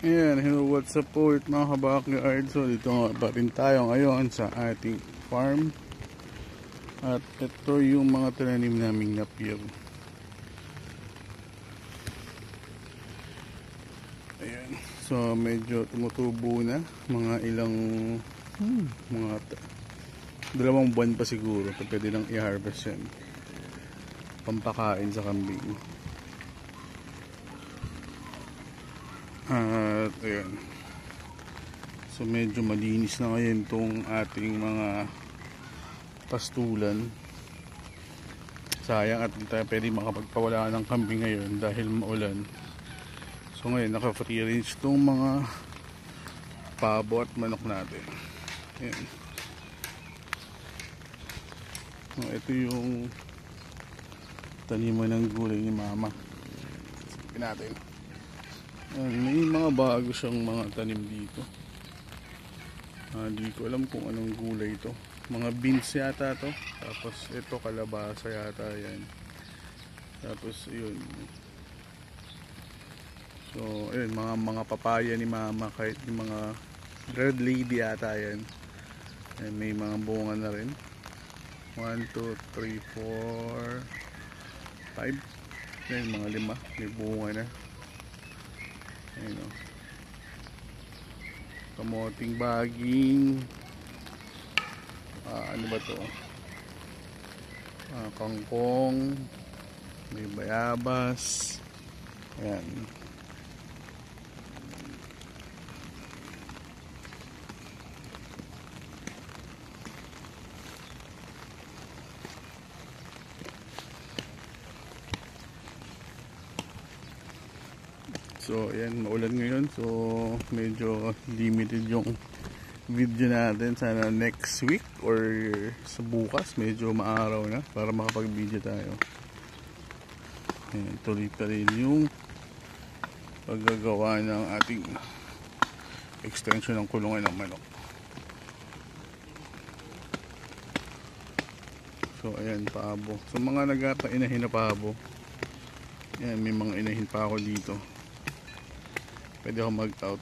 Ayan, hello, what's up po mga kabackyard. So dito nga pa rin tayo ngayon sa ating farm. At ito yung mga tinanim naming napir. Ayan, so medyo tumutubo na. Mga ilang mga 2 buwan pa siguro ito pwede nang i-harvest yan, pampakain sa kambing. At ayan, so medyo malinis na ngayon itong ating mga pastulan. Sayang at hindi tayo pwede makapagpawala ng kambing ngayon dahil maulan. So ngayon naka free range itong mga pabo at manok natin. Ayan. So, ito yung taniman ng gulay ni mama. Sige natin. May mga bago siyang mga tanim dito. Hindi ko alam kung anong gulay ito. Mga beans yata to. Tapos ito kalabasa yata yan. Tapos yun. So ayun, mga papaya ni mama, kahit yung mga red lady yata yan. Ayan, may mga bunga na rin. 1, 2, 3, 4, 5. Ayan, mga 5. May bunga na. Ayan o. Kamoting baging. Ano ba to? Kangkong. May bayabas. Ayan. So ayan, maulan ngayon, so medyo limited yung video natin. Sana next week or sa bukas medyo maaraw na para makapag video tayo. Ayan, tuloy pa rin yung paggagawa ng ating extension ng kulungan ng manok. So ayan, pabo. So mga nagkakainahin na pabo. Ayan, may mga inahin pa ako dito. Pwede ako mag-out.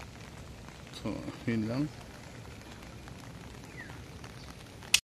So, yun lang.